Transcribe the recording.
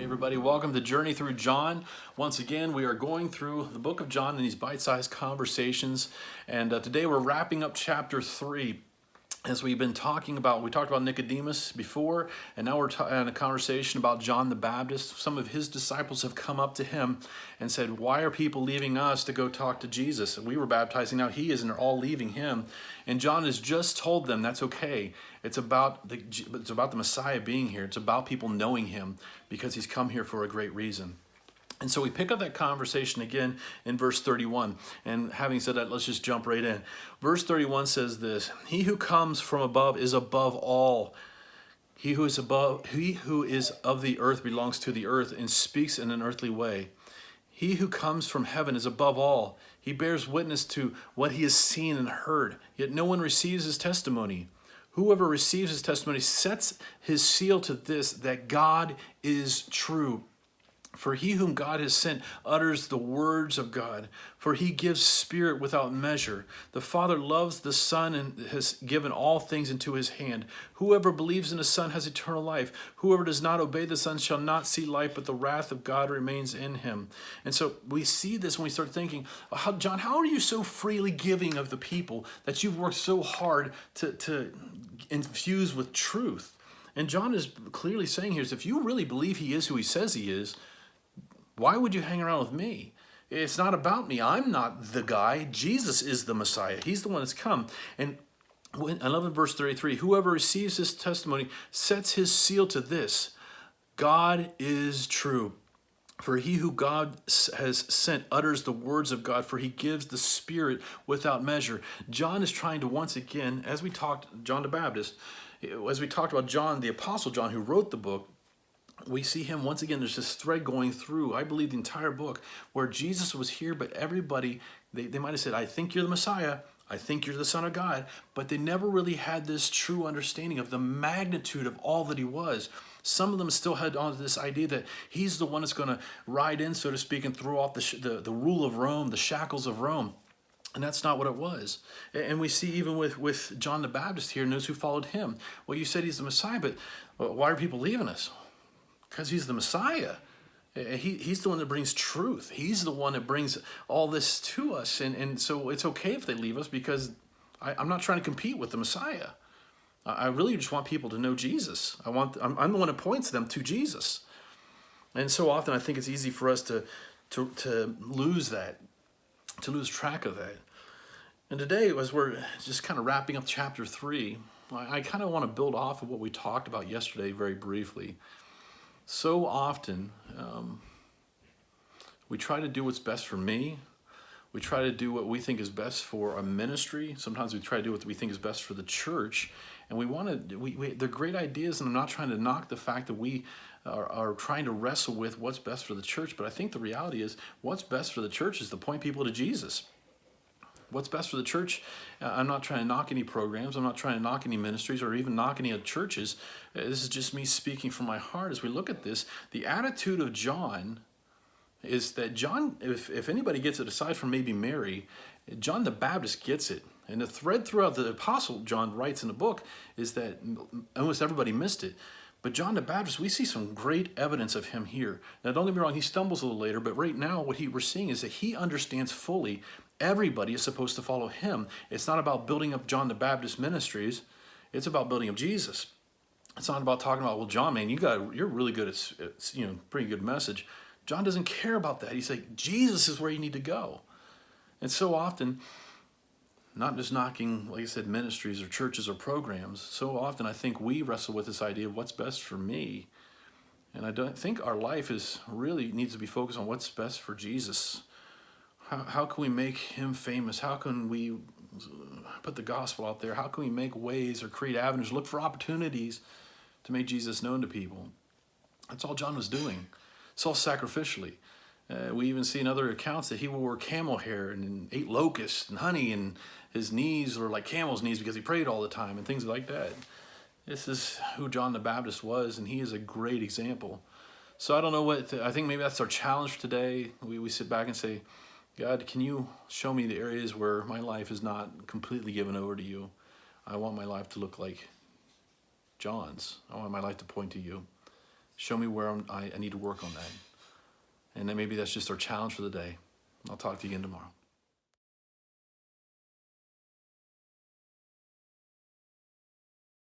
everybody, welcome to Journey Through John. Once again, we are going through the book of John in these bite-sized conversations, and today we're wrapping up chapter 3. As we've been talking about, we talked about Nicodemus before, and now we're in a conversation about John the Baptist. Some of his disciples have come up to him and said, why are people leaving us to go talk to Jesus? And we were baptizing, now he is, and they're all leaving him. And John has just told them that's okay. It's about the Messiah being here. It's about people knowing him because he's come here for a great reason. And so we pick up that conversation again in verse 31. And having said that, let's just jump right in. Verse 31 says this: he who comes from above is above all. He who is of the earth belongs to the earth and speaks in an earthly way. He who comes from heaven is above all. He bears witness to what he has seen and heard, yet no one receives his testimony. Whoever receives his testimony sets his seal to this, that God is true. For he whom God has sent utters the words of God, for he gives spirit without measure. The Father loves the Son and has given all things into his hand. Whoever believes in the Son has eternal life. Whoever does not obey the Son shall not see life, but the wrath of God remains in him. And so we see this when we start thinking, John, how are you so freely giving of the people that you've worked so hard to infuse with truth? And John is clearly saying here is, if you really believe he is who he says he is, why would you hang around with me? It's not about me. I'm not the guy. Jesus is the Messiah. He's the one that's come. And I love in verse 33, whoever receives this testimony sets his seal to this: God is true. For he who God has sent utters the words of God, for he gives the Spirit without measure. John is trying to once again, as we talked, John the Baptist, as we talked about John, the Apostle John, who wrote the book, we see him once again, there's this thread going through, I believe, the entire book, where Jesus was here, but everybody, they might have said, I think you're the Messiah, I think you're the Son of God, but they never really had this true understanding of the magnitude of all that he was. Some of them still had on this idea that he's the one that's going to ride in, so to speak, and throw off the rule of Rome, the shackles of Rome. And that's not what it was. And we see even with John the Baptist here and those who followed him. Well, you said he's the Messiah, but why are people leaving us? Because he's the Messiah. He's the one that brings truth. He's the one that brings all this to us. And so it's okay if they leave us, because I'm not trying to compete with the Messiah. I really just want people to know Jesus. I'm the one that points them to Jesus. And so often I think it's easy for us to lose that, to lose track of that. And today, as we're just kind of wrapping up chapter 3, I kind of want to build off of what we talked about yesterday very briefly. So often, we try to do what's best for me. We try to do what we think is best for a ministry. Sometimes we try to do what we think is best for the church. And they're great ideas, and I'm not trying to knock the fact that we are trying to wrestle with what's best for the church. But I think the reality is, what's best for the church is to point people to Jesus. What's best for the church, I'm not trying to knock any programs, I'm not trying to knock any ministries or even knock any churches. This is just me speaking from my heart. As we look at this, the attitude of John is that John, if anybody gets it aside from maybe Mary, John the Baptist gets it. And the thread throughout the Apostle John writes in the book is that almost everybody missed it. But John the Baptist, we see some great evidence of him here. Now, don't get me wrong, he stumbles a little later, but right now what we're seeing is that he understands fully everybody is supposed to follow him. It's not about building up John the Baptist ministries. It's about building up Jesus. It's not about talking about, well, John, man, you're really good at pretty good message. John doesn't care about that. He's like, Jesus is where you need to go. And so often, not just knocking, like I said, ministries or churches or programs, so often I think we wrestle with this idea of what's best for me. And I don't think our life really needs to be focused on what's best for Jesus. How can we make him famous? How can we put the gospel out there? How can we make ways or create avenues, look for opportunities to make Jesus known to people? That's all John was doing. It's all sacrificially. We even see in other accounts that he wore camel hair and ate locusts and honey, and his knees were like camel's knees because he prayed all the time and things like that. This is who John the Baptist was, and he is a great example. So I don't know I think maybe that's our challenge today. We sit back and say, God, can you show me the areas where my life is not completely given over to you? I want my life to look like John's. I want my life to point to you. Show me where I need to work on that. And then maybe that's just our challenge for the day. I'll talk to you again tomorrow.